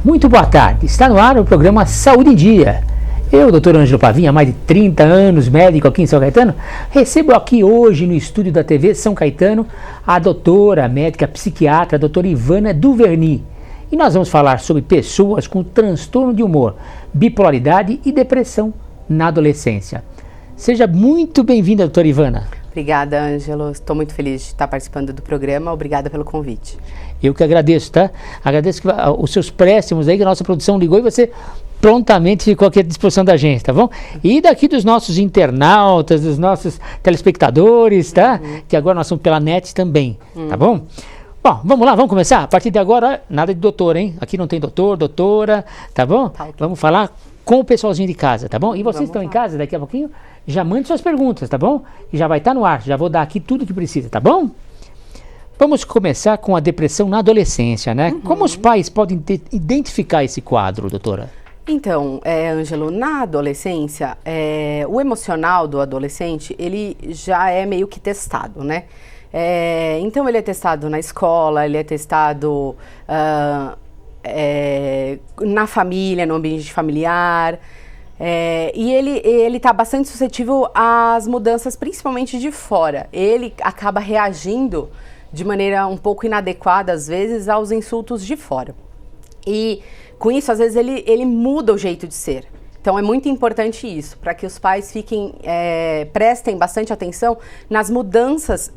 Muito boa tarde, está no ar o programa Saúde em Dia. Eu, Dr. Ângelo Pavinha, há mais de 30 anos, médico aqui em São Caetano, recebo aqui hoje no estúdio da TV São Caetano a doutora, médica psiquiatra, a doutora Ivana Duvernay. E nós vamos falar sobre pessoas com transtorno de humor, bipolaridade e depressão na adolescência. Seja muito bem-vinda, doutora Ivana. Obrigada, Ângelo. Estou muito feliz de estar participando do programa. Obrigada pelo convite. Eu que agradeço, tá? Agradeço que os seus préstimos aí, que a nossa produção ligou e você prontamente ficou aqui à disposição da gente, tá bom? E daqui dos nossos internautas, dos nossos telespectadores, tá? Que agora nós somos pela net também, tá bom? Bom, vamos lá, vamos começar? A partir de agora, nada de doutor, hein? Aqui não tem doutor, doutora, tá bom? Vamos falar com o pessoalzinho de casa, tá bom? E vocês estão em casa daqui a pouquinho? Já mande suas perguntas, tá bom? E já vai estar no ar, já vou dar aqui tudo que precisa, tá bom? Vamos começar com a depressão na adolescência, né? Como os pais podem identificar esse quadro, doutora? Então, Ângelo, na adolescência, o emocional do adolescente, ele já é meio que testado, né? Então, ele é testado na escola, ele é testado na família, no ambiente familiar. E ele está bastante suscetível às mudanças, principalmente de fora. Ele acaba reagindo de maneira um pouco inadequada, às vezes, aos insultos de fora. E com isso, às vezes, ele muda o jeito de ser. Então, é muito importante isso, para que os pais prestem bastante atenção nas mudanças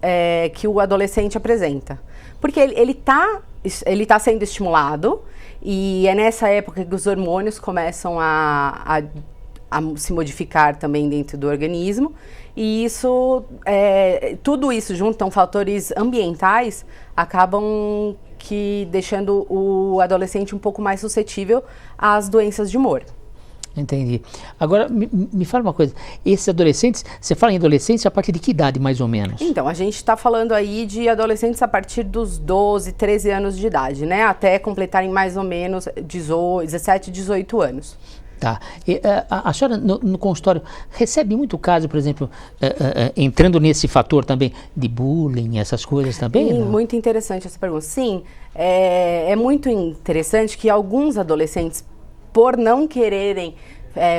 que o adolescente apresenta. Porque ele tá sendo estimulado, e é nessa época que os hormônios começam a se modificar também dentro do organismo, e tudo isso junto, então, fatores ambientais, acabam deixando o adolescente um pouco mais suscetível às doenças de humor. Entendi. Agora, me fala uma coisa, esses adolescentes, você fala em adolescência a partir de que idade, mais ou menos? Então, a gente está falando aí de adolescentes a partir dos 12, 13 anos de idade, né? Até completarem mais ou menos 17, 18 anos. Tá. A senhora, no consultório, recebe muito caso, por exemplo, entrando nesse fator também de bullying, essas coisas também? Sim, muito interessante essa pergunta. Sim, é muito interessante que alguns adolescentes, por não quererem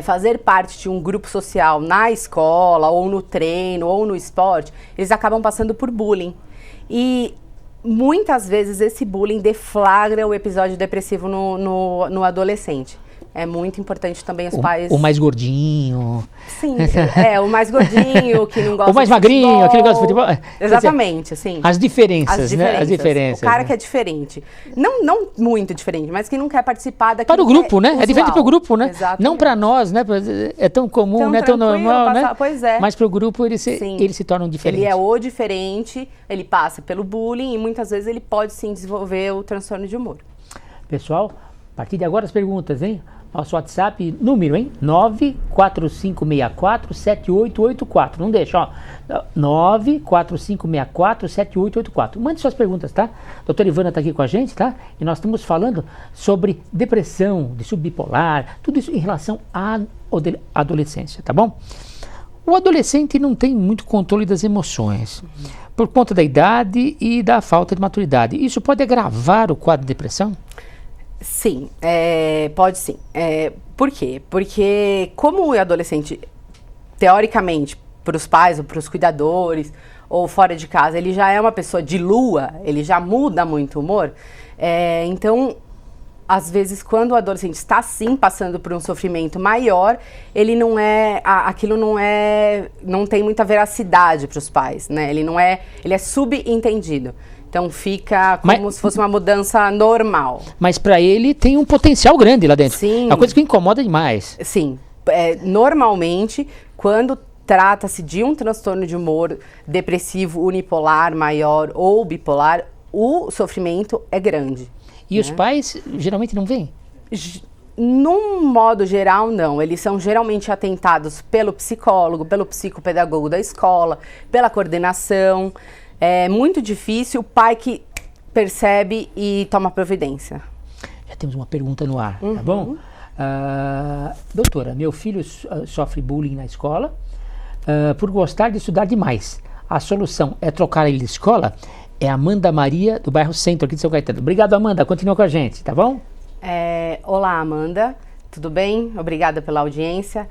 fazer parte de um grupo social na escola, ou no treino, ou no esporte, eles acabam passando por bullying. E muitas vezes esse bullying deflagra o episódio depressivo no adolescente. É muito importante também os pais... O mais gordinho. Sim, o mais gordinho, que não gosta de futebol. O mais magrinho, aquele que gosta de futebol. Exatamente, assim. As diferenças, né? As diferenças. O cara que é diferente. Não muito diferente, mas que não quer participar daquilo. Para o grupo, né? Usual. É diferente para o grupo, né? Exatamente. Não para nós, né? É tão comum, né? Tão normal, né? Pois é. Mas para o grupo eles se tornam diferentes. Ele é o diferente, ele passa pelo bullying e muitas vezes ele pode sim desenvolver o transtorno de humor. Pessoal, a partir de agora as perguntas, hein? Nosso WhatsApp, número, hein? 945647884. Não deixa, ó. 945647884. Mande suas perguntas, tá? A doutora Ivana está aqui com a gente, tá? E nós estamos falando sobre depressão, de subbipolar, tudo isso em relação à adolescência, tá bom? O adolescente não tem muito controle das emoções, por conta da idade e da falta de maturidade. Isso pode agravar o quadro de depressão? Sim, pode sim. Por quê? Porque como o adolescente, teoricamente, para os pais ou para os cuidadores, ou fora de casa, ele já é uma pessoa de lua, ele já muda muito o humor, então, às vezes, quando o adolescente está sim passando por um sofrimento maior, ele aquilo não tem muita veracidade para os pais, né? Ele é subentendido. Então fica como se fosse uma mudança normal. Mas para ele tem um potencial grande lá dentro. Sim. É uma coisa que incomoda demais. Sim. Normalmente, quando trata-se de um transtorno de humor depressivo unipolar, maior ou bipolar, o sofrimento é grande. E os pais geralmente não veem? Num modo geral, não. Eles são geralmente atentados pelo psicólogo, pelo psicopedagogo da escola, pela coordenação. É muito difícil o pai que percebe e toma providência. Já temos uma pergunta no ar, tá bom? Doutora, meu filho sofre bullying na escola por gostar de estudar demais. A solução é trocar ele de escola? É Amanda Maria, do bairro Centro, aqui de São Caetano. Obrigado, Amanda. Continua com a gente, tá bom? Olá, Amanda, tudo bem? Obrigada pela audiência.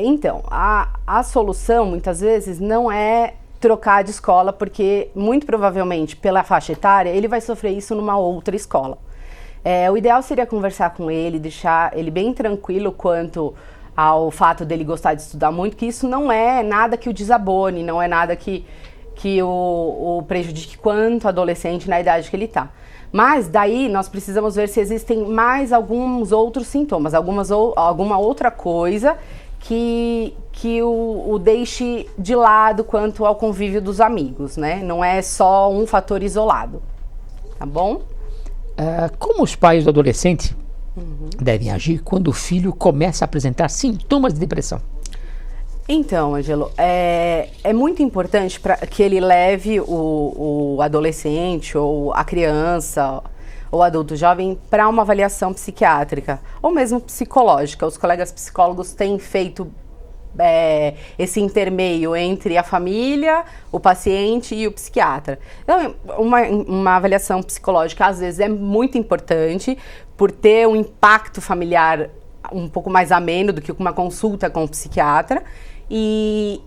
Então, a solução muitas vezes não é trocar de escola, porque muito provavelmente pela faixa etária ele vai sofrer isso numa outra escola. O ideal seria conversar com ele, deixar ele bem tranquilo quanto ao fato dele gostar de estudar muito, que isso não é nada que o desabone, não é nada que o prejudique quanto adolescente na idade que ele está. Mas daí nós precisamos ver se existem mais alguns outros sintomas, alguma outra coisa que o deixe de lado quanto ao convívio dos amigos, né? Não é só um fator isolado, tá bom? Como os pais do adolescente devem agir quando o filho começa a apresentar sintomas de depressão? Então, Ângelo, é muito importante que ele leve o adolescente ou a criança ou adulto jovem para uma avaliação psiquiátrica ou mesmo psicológica. Os colegas psicólogos têm feito esse intermeio entre a família, o paciente e o psiquiatra. Então, uma avaliação psicológica às vezes é muito importante por ter um impacto familiar um pouco mais ameno do que uma consulta com o psiquiatra. E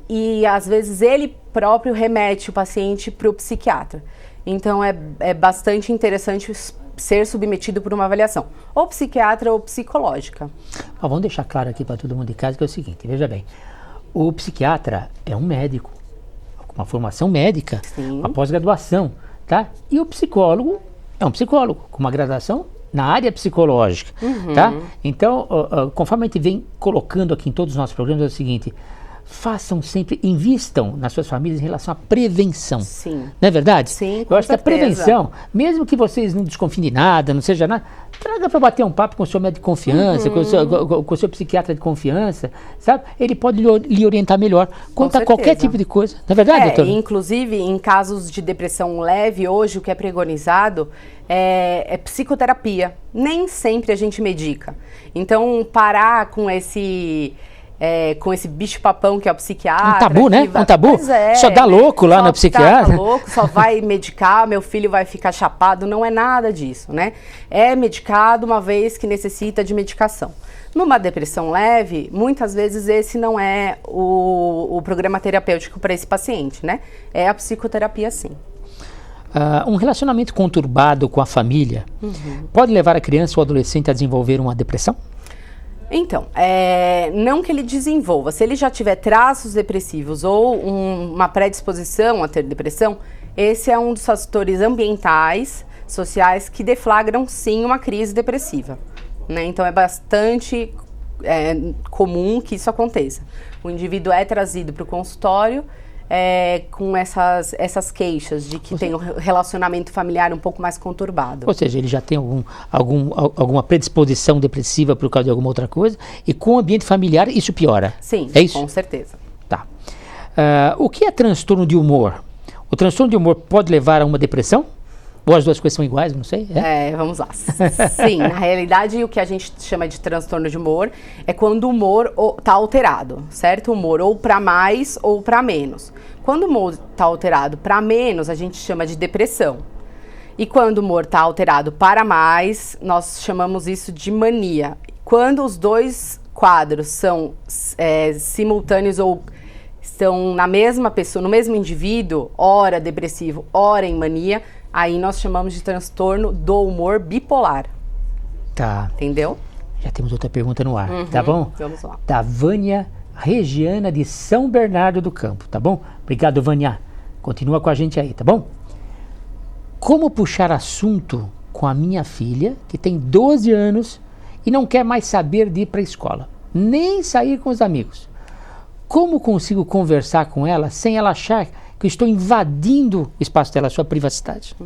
às vezes ele próprio remete o paciente para o psiquiatra. Então é bastante interessante ser submetido por uma avaliação, ou psiquiatra ou psicológica. Vamos deixar claro aqui para todo mundo de casa que é o seguinte, veja bem, o psiquiatra é um médico, com uma formação médica, uma pós-graduação, tá? E o psicólogo é um psicólogo, com uma graduação na área psicológica, tá? Então, conforme a gente vem colocando aqui em todos os nossos programas, é o seguinte: façam sempre, invistam nas suas famílias em relação à prevenção. Sim. Não é verdade? Sim, eu acho que a prevenção, mesmo que vocês não desconfiem de nada, não seja nada, traga para bater um papo com o seu médico de confiança, com o seu psiquiatra de confiança, sabe? Ele pode lhe orientar melhor quanto a qualquer tipo de coisa. Não é verdade, doutor? Inclusive, em casos de depressão leve, hoje o que é preconizado é psicoterapia. Nem sempre a gente medica. Então, parar com esse bicho-papão que é o psiquiatra. Um tabu, né? Um tabu. Só dá louco lá na psiquiatra. Só louco, só vai medicar, meu filho vai ficar chapado. Não é nada disso, né? É medicado uma vez que necessita de medicação. Numa depressão leve, muitas vezes esse não é o programa terapêutico para esse paciente, né? É a psicoterapia, sim. Um relacionamento conturbado com a família pode levar a criança ou adolescente a desenvolver uma depressão? Então, não que ele desenvolva. Se ele já tiver traços depressivos ou uma predisposição a ter depressão, esse é um dos fatores ambientais, sociais, que deflagram sim uma crise depressiva, né? Então é bastante comum que isso aconteça. O indivíduo é trazido para o consultório com essas queixas de que tem um relacionamento familiar um pouco mais conturbado. Ou seja, ele já tem alguma predisposição depressiva por causa de alguma outra coisa, e com o ambiente familiar isso piora. Sim, é isso? Com certeza. Tá. O que é transtorno de humor? O transtorno de humor pode levar a uma depressão? Ou as duas coisas são iguais, não sei? Vamos lá. Sim, na realidade o que a gente chama de transtorno de humor é quando o humor está alterado, certo? O humor ou para mais ou para menos. Quando o humor está alterado para menos, a gente chama de depressão. E quando o humor está alterado para mais, nós chamamos isso de mania. Quando os dois quadros são simultâneos ou estão na mesma pessoa, no mesmo indivíduo, ora depressivo, ora em mania, aí nós chamamos de transtorno do humor bipolar. Tá. Entendeu? Já temos outra pergunta no ar, tá bom? Vamos lá. Da Vânia Regiana de São Bernardo do Campo, tá bom? Obrigado, Vânia. Continua com a gente aí, tá bom? Como puxar assunto com a minha filha, que tem 12 anos e não quer mais saber de ir para a escola, nem sair com os amigos? Como consigo conversar com ela sem ela achar que eu estou invadindo o espaço dela, a sua privacidade?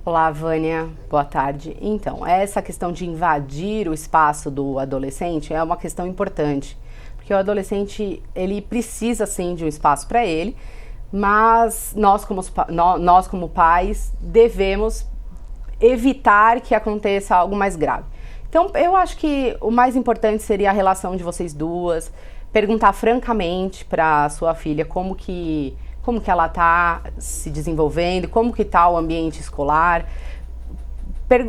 Olá, Vânia, boa tarde. Então, essa questão de invadir o espaço do adolescente é uma questão importante, porque o adolescente, ele precisa sim de um espaço para ele, mas nós como pais devemos evitar que aconteça algo mais grave. Então, eu acho que o mais importante seria a relação de vocês duas, perguntar francamente para sua filha como que ela está se desenvolvendo, como que está o ambiente escolar,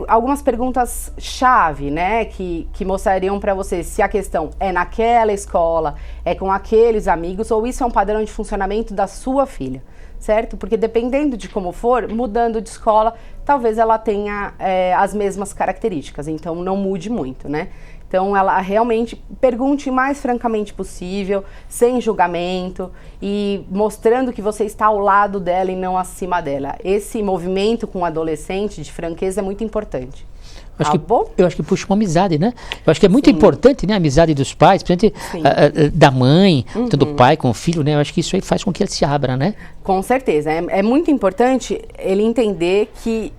algumas perguntas-chave, né, que mostrariam para você se a questão é naquela escola, é com aqueles amigos, ou isso é um padrão de funcionamento da sua filha, certo? Porque dependendo de como for, mudando de escola, talvez ela tenha as mesmas características, então não mude muito, né? Então, ela realmente pergunte o mais francamente possível, sem julgamento e mostrando que você está ao lado dela e não acima dela. Esse movimento com o adolescente de franqueza é muito importante. Eu acho que puxa uma amizade, né? Eu acho que é muito importante, né? A amizade dos pais, principalmente da mãe, tanto do pai com o filho, né? Eu acho que isso aí faz com que ele se abra, né? Com certeza. É muito importante ele entender que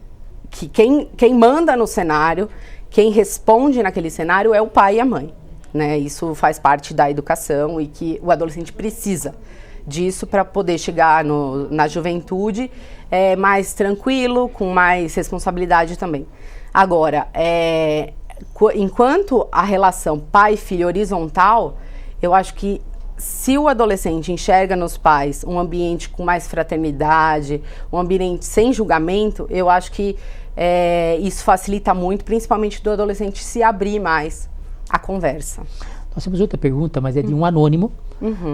quem manda no cenário, quem responde naquele cenário é o pai e a mãe, né? Isso faz parte da educação e que o adolescente precisa disso para poder chegar na juventude mais tranquilo, com mais responsabilidade também. Agora, enquanto a relação pai-filho horizontal, eu acho que se o adolescente enxerga nos pais um ambiente com mais fraternidade, um ambiente sem julgamento, eu acho que isso facilita muito, principalmente do adolescente se abrir mais à conversa. Nós temos outra pergunta, mas é de um anônimo,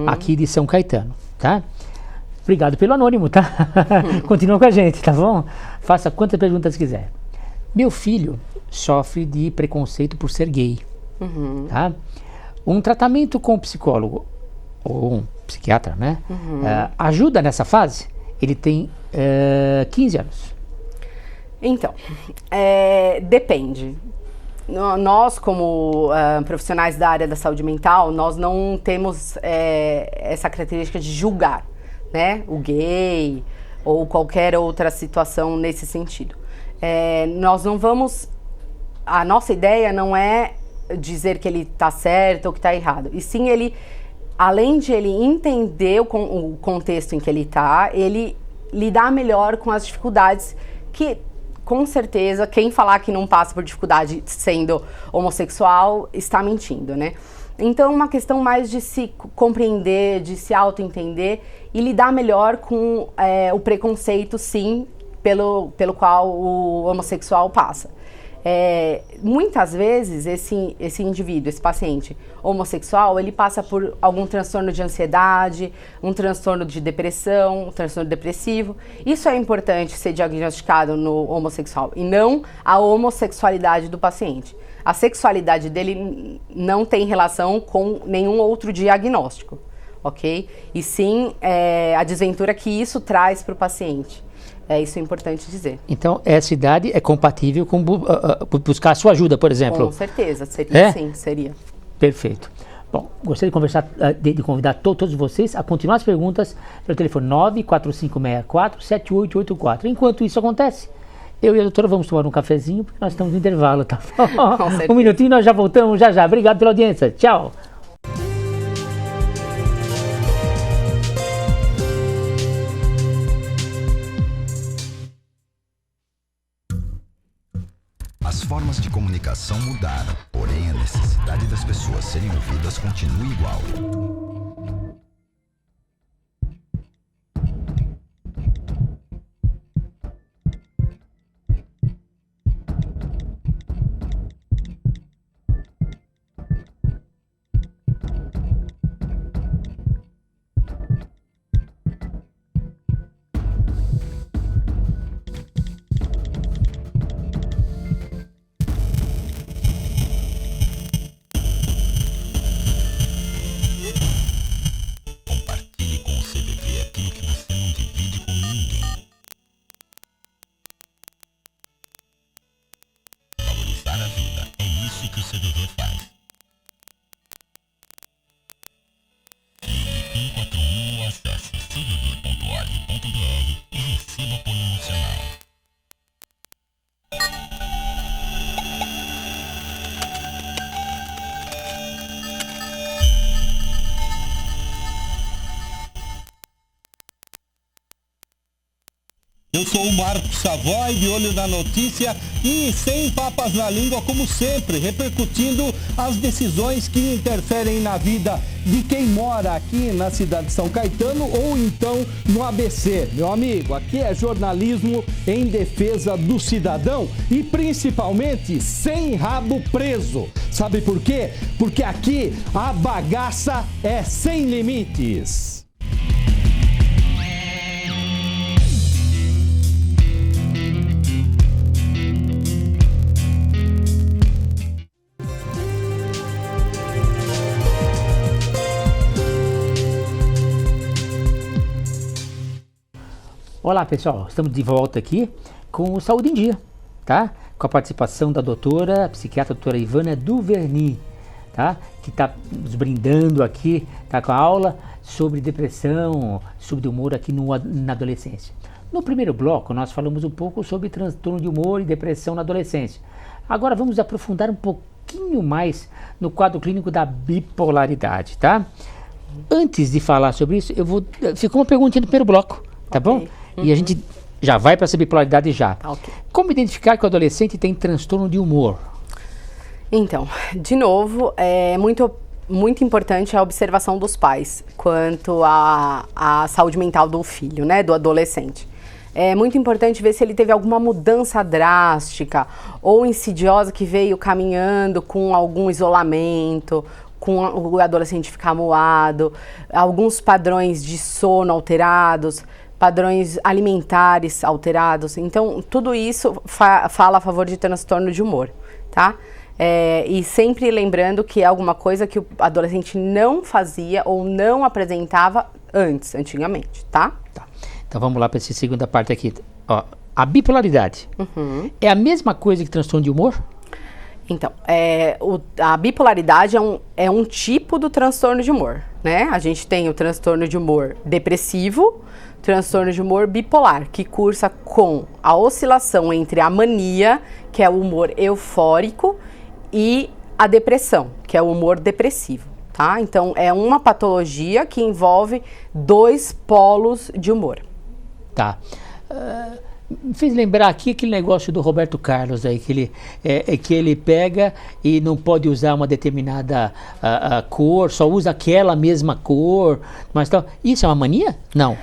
aqui de São Caetano, tá? Obrigado pelo anônimo, tá? Continua com a gente, tá bom? Faça quantas perguntas quiser. Meu filho sofre de preconceito por ser gay, tá? Um tratamento com um psicólogo ou um psiquiatra, né? Ajuda nessa fase? Ele tem 15 anos. Então, depende. Nós, como profissionais da área da saúde mental, nós não temos essa característica de julgar, né, o gay ou qualquer outra situação nesse sentido. Nós não vamos... A nossa ideia não é dizer que ele está certo ou que está errado, e sim ele, além de ele entender o contexto em que ele está, ele lidar melhor com as dificuldades que... Com certeza, quem falar que não passa por dificuldade sendo homossexual está mentindo, né? Então, uma questão mais de se compreender, de se auto-entender e lidar melhor com o preconceito, sim, pelo qual o homossexual passa. Muitas vezes, esse indivíduo, esse paciente homossexual, ele passa por algum transtorno de ansiedade, um transtorno de depressão, um transtorno depressivo. Isso é importante ser diagnosticado no homossexual e não a homossexualidade do paciente. A sexualidade dele não tem relação com nenhum outro diagnóstico, ok? E sim a desventura que isso traz para o paciente. Isso é importante dizer. Então, essa idade é compatível com buscar a sua ajuda, por exemplo? Com certeza, seria sim, seria. Perfeito. Bom, gostaria de conversar, de convidar todos vocês a continuar as perguntas pelo telefone 94564-7884. Enquanto isso acontece, eu e a doutora vamos tomar um cafezinho, porque nós estamos no intervalo, tá? Um minutinho, nós já voltamos, já. Obrigado pela audiência. Tchau. As formas de comunicação mudaram, porém a necessidade das pessoas serem ouvidas continua igual. Eu sou o Marcos Savoy, de olho na notícia e sem papas na língua, como sempre, repercutindo as decisões que interferem na vida de quem mora aqui na cidade de São Caetano ou então no ABC. Meu amigo, aqui é jornalismo em defesa do cidadão e principalmente sem rabo preso. Sabe por quê? Porque aqui a bagaça é sem limites. Olá pessoal, estamos de volta aqui com o Saúde em Dia, tá? Com a participação da doutora, a psiquiatra doutora Ivana Duvernay, tá? Que está nos brindando aqui, tá? Com a aula sobre depressão, sobre humor aqui na adolescência. No primeiro bloco nós falamos um pouco sobre transtorno de humor e depressão na adolescência. Agora vamos aprofundar um pouquinho mais no quadro clínico da bipolaridade, tá? Antes de falar sobre isso, ficou uma perguntinha no primeiro bloco, tá bom? E a gente já vai para essa bipolaridade já. Okay. Como identificar que o adolescente tem transtorno de humor? Então, de novo, é muito importante a observação dos pais quanto à saúde mental do filho, né, do adolescente. É muito importante ver se ele teve alguma mudança drástica ou insidiosa que veio caminhando com algum isolamento, com o adolescente ficar moado, alguns padrões de sono alterados, padrões alimentares alterados. Então, tudo isso fala a favor de transtorno de humor, tá? E sempre lembrando que é alguma coisa que o adolescente não fazia ou não apresentava antigamente, tá? Tá. Então, vamos lá para essa segunda parte aqui. Ó, a bipolaridade é a mesma coisa que transtorno de humor? Então, a bipolaridade é um tipo do transtorno de humor, né? A gente tem o transtorno de humor depressivo, transtorno de humor bipolar, que cursa com a oscilação entre a mania, que é o humor eufórico, e a depressão, que é o humor depressivo, tá? Então, é uma patologia que envolve dois polos de humor. Tá. Me fez lembrar aqui aquele negócio do Roberto Carlos aí, que ele pega e não pode usar uma determinada cor, só usa aquela mesma cor, mas tal. Isso é uma mania? Não.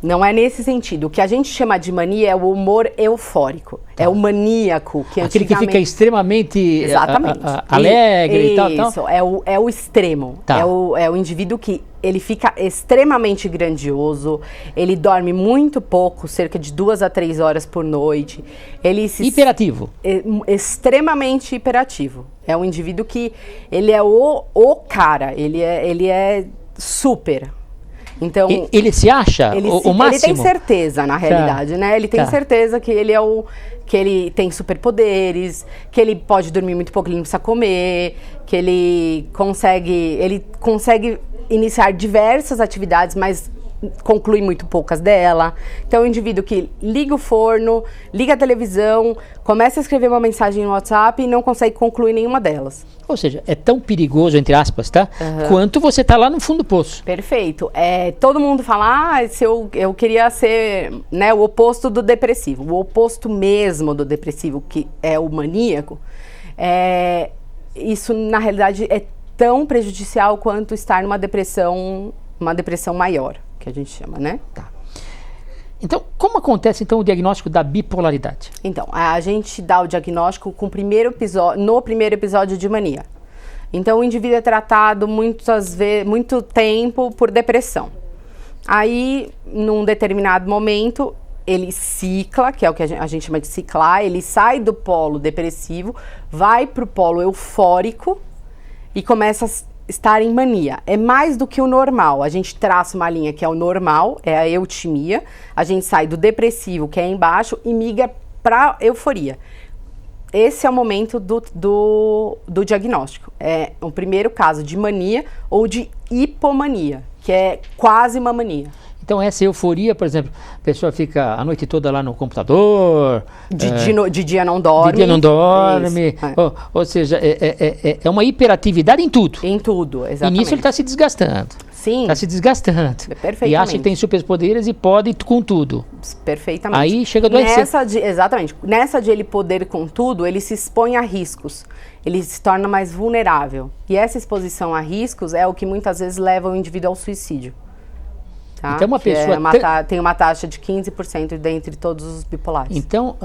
Não é nesse sentido. O que a gente chama de mania é o humor eufórico. Tá. É o maníaco. Aquele que fica extremamente alegre e tal. Isso, é o extremo. Tá. É o indivíduo que ele fica extremamente grandioso, ele dorme muito pouco, cerca de 2 a 3 horas por noite. Hiperativo. Extremamente hiperativo. É um indivíduo que ele é o cara, ele é super. Então, ele se acha o máximo? Ele tem certeza, na realidade, né? Ele tem certeza que ele que ele tem superpoderes, que ele pode dormir muito pouco, ele não precisa comer, que ele consegue iniciar diversas atividades, mas conclui muito poucas dela. Então, é um indivíduo que liga o forno, liga a televisão, começa a escrever uma mensagem no WhatsApp e não consegue concluir nenhuma delas. Ou seja, é tão perigoso, entre aspas, tá? Quanto você tá lá no fundo do poço. Perfeito. Todo mundo fala, se eu queria ser, né, o oposto do depressivo. O oposto mesmo do depressivo, que é o maníaco, isso, na realidade, é tão prejudicial quanto estar numa depressão maior, que a gente chama, né? Tá. Então, como acontece então o diagnóstico da bipolaridade? Então, a gente dá o diagnóstico no primeiro episódio de mania. Então, o indivíduo é tratado muito tempo por depressão. Aí, num determinado momento, ele cicla, que é o que a gente chama de ciclar, ele sai do polo depressivo, vai para o polo eufórico e começa a estar em mania. É mais do que o normal. A gente traça uma linha que é o normal, é a eutimia. A gente sai do depressivo, que é embaixo, e migra para euforia. Esse é o momento do diagnóstico. É o primeiro caso de mania ou de hipomania, que é quase uma mania. Então essa euforia, por exemplo, a pessoa fica a noite toda lá no computador. De dia não dorme. De dia não dorme. Ou seja, é uma hiperatividade em tudo. Em tudo, exatamente. E nisso ele está se desgastando. Sim. Está se desgastando. Perfeitamente. E acha que tem superpoderes e pode com tudo. Perfeitamente. Aí chega do Exatamente. Nessa de ele poder com tudo, ele se expõe a riscos. Ele se torna mais vulnerável. E essa exposição a riscos é o que muitas vezes leva o indivíduo ao suicídio. Tá? Então uma pessoa tem uma taxa de 15% dentre todos os bipolares. Então,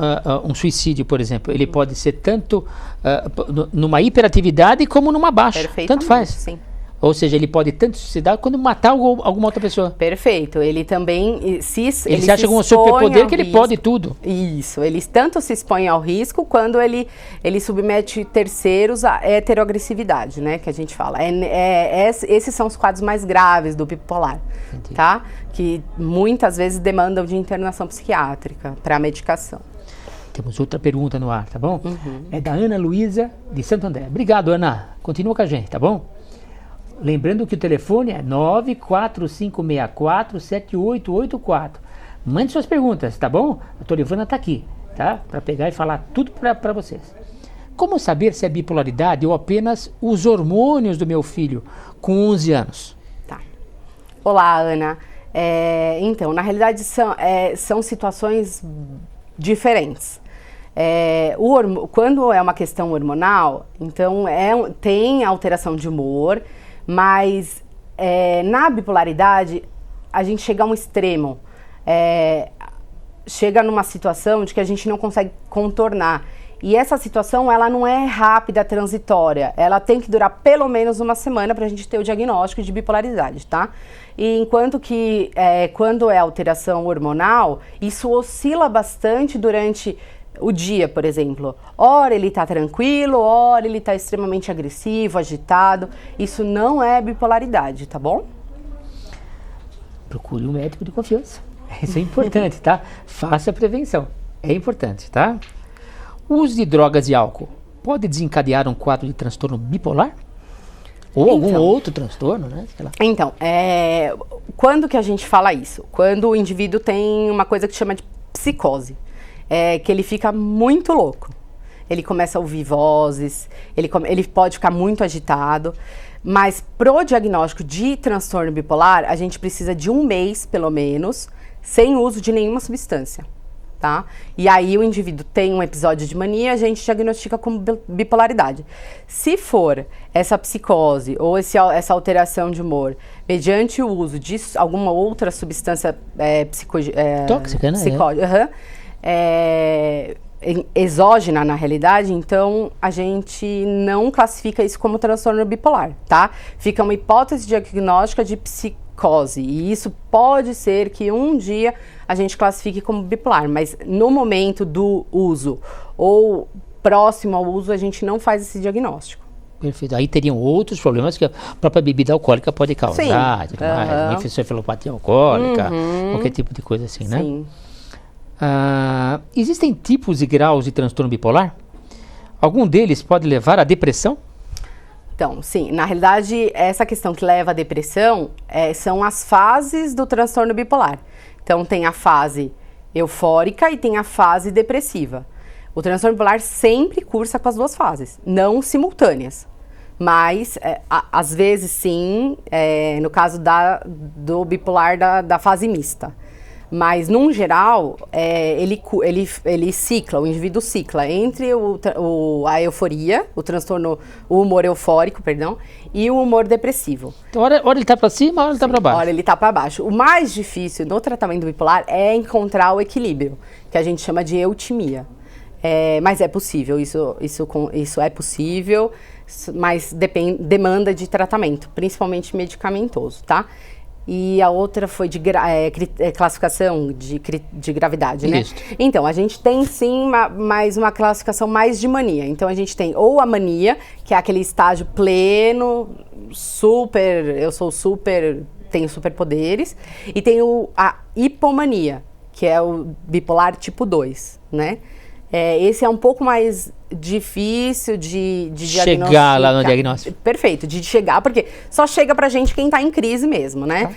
um suicídio, por exemplo, ele pode ser tanto numa hiperatividade como numa baixa. Tanto faz. Sim. Ou seja, ele pode tanto suicidar quanto matar alguma outra pessoa. Perfeito. Ele também ele se acha com um superpoder que ele pode tudo. Isso. Ele tanto se expõe ao risco quando ele submete terceiros à heteroagressividade, né? Que a gente fala. Esses são os quadros mais graves do bipolar, tá? Que muitas vezes demandam de internação psiquiátrica para medicação. Temos outra pergunta no ar, tá bom? É da Ana Luísa, de Santo André. Obrigado, Ana. Continua com a gente, tá bom? Lembrando que o telefone é 94564-7884. Mande suas perguntas, tá bom? A doutora Ivana está aqui, tá? Para pegar e falar tudo para vocês. Como saber se é bipolaridade ou apenas os hormônios do meu filho com 11 anos? Tá. Olá, Ana. Então, na realidade, são situações diferentes. Quando é uma questão hormonal, então tem alteração de humor, mas na bipolaridade a gente chega a um extremo, chega numa situação de que a gente não consegue contornar. E essa situação, ela não é rápida, transitória, ela tem que durar pelo menos uma semana para a gente ter o diagnóstico de bipolaridade, tá? E enquanto que quando é alteração hormonal, isso oscila bastante durante o dia, por exemplo. Ora ele está tranquilo, ora ele está extremamente agressivo, agitado. Isso não é bipolaridade, tá bom? Procure um médico de confiança. Isso é importante, tá? Faça a prevenção. É importante, tá? O uso de drogas e álcool pode desencadear um quadro de transtorno bipolar? Ou algum outro transtorno, né? Sei lá. Então, quando que a gente fala isso? Quando o indivíduo tem uma coisa que chama de psicose. Que ele fica muito louco. Ele começa a ouvir vozes, ele pode ficar muito agitado, mas pro diagnóstico de transtorno bipolar, a gente precisa de 1 mês, pelo menos, sem uso de nenhuma substância, tá? E aí o indivíduo tem um episódio de mania, a gente diagnostica como bipolaridade. Se for essa psicose ou essa alteração de humor mediante o uso de alguma outra substância tóxica, né? Exógena na realidade, então a gente não classifica isso como transtorno bipolar, tá? Fica uma hipótese diagnóstica de psicose e isso pode ser que um dia a gente classifique como bipolar, mas no momento do uso ou próximo ao uso a gente não faz esse diagnóstico. Perfeito. Aí teriam outros problemas que a própria bebida alcoólica pode causar, encefalopatia alcoólica, qualquer tipo de coisa assim, né? Sim. Existem tipos e graus de transtorno bipolar? Algum deles pode levar à depressão? Então, sim, na realidade, essa questão que leva à depressão são as fases do transtorno bipolar. Então, tem a fase eufórica e tem a fase depressiva. O transtorno bipolar sempre cursa com as duas fases, não simultâneas. Mas, às vezes, sim, no caso do bipolar da fase mista. Mas, num geral, ele cicla, o indivíduo cicla entre a euforia, o humor eufórico, e o humor depressivo. Então, hora ele está para cima, hora ele está para baixo. Hora ele está para baixo. O mais difícil no tratamento bipolar é encontrar o equilíbrio, que a gente chama de eutimia. Mas é possível, isso é possível, mas demanda de tratamento, principalmente medicamentoso, tá? E a outra foi de classificação de gravidade, né? Isso. Então, a gente tem sim mais uma classificação mais de mania. Então, a gente tem ou a mania, que é aquele estágio pleno, tenho superpoderes, e tem a hipomania, que é o bipolar tipo 2, né? Esse é um pouco mais difícil de diagnosticar. Chegar lá no diagnóstico. Perfeito, de chegar, porque só chega pra gente quem tá em crise mesmo, né?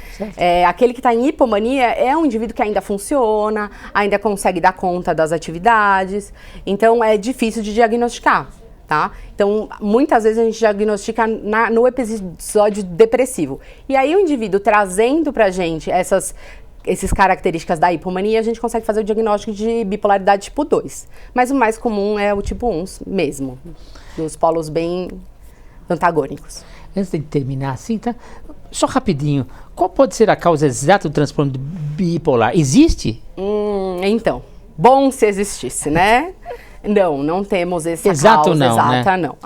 Aquele que tá em hipomania é um indivíduo que ainda funciona, ainda consegue dar conta das atividades, então é difícil de diagnosticar. tá? Então, muitas vezes a gente diagnostica no episódio depressivo. E aí o indivíduo trazendo pra gente essas características da hipomania, a gente consegue fazer o diagnóstico de bipolaridade tipo 2. Mas o mais comum é o tipo 1 mesmo, dos polos bem antagônicos. Antes de terminar assim, tá? Só rapidinho, qual pode ser a causa exata do transtorno bipolar? Existe? Então, bom se existisse, né? Não temos essa Exato causa não, exata, né? não.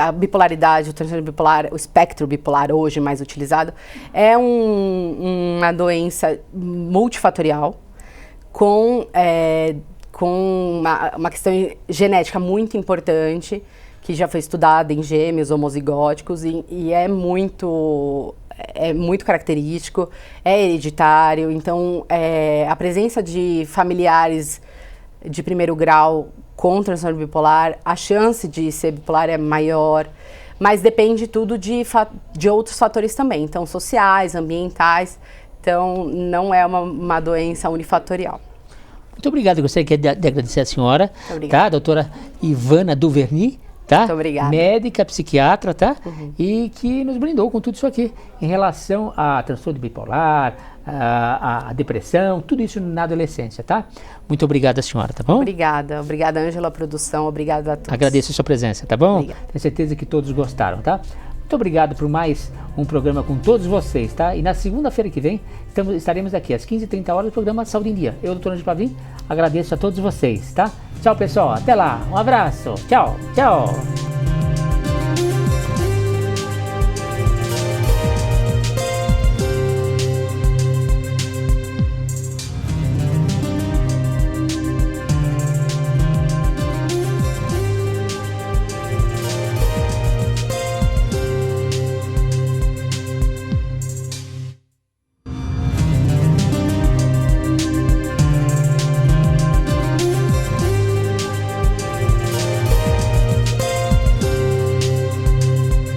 A bipolaridade, o transtorno bipolar, o espectro bipolar hoje mais utilizado, é uma doença multifatorial com uma questão genética muito importante, que já foi estudada em gêmeos homozigóticos e é muito característico, é hereditário. Então, a presença de familiares de primeiro grau com transtorno bipolar, a chance de ser bipolar é maior, mas depende tudo de outros fatores também, então sociais, ambientais, então não é uma doença unifatorial. Muito obrigado, gostaria de agradecer a senhora, tá? A doutora Ivana Duvernay, tá? Muito obrigada. Médica, psiquiatra, tá? E que nos brindou com tudo isso aqui em relação a transtorno bipolar, a depressão, tudo isso na adolescência, tá? Muito obrigada, senhora, tá bom? Obrigada, Ângela, produção, obrigada a todos. Agradeço a sua presença, tá bom? Obrigada. Tenho certeza que todos gostaram, tá? Muito obrigado por mais um programa com todos vocês, tá? E na segunda-feira que vem estaremos aqui às 15h30 do programa Saúde em Dia. Eu, doutor Ângelo Pavim, agradeço a todos vocês, tá? Tchau, pessoal. Até lá. Um abraço. Tchau. Tchau.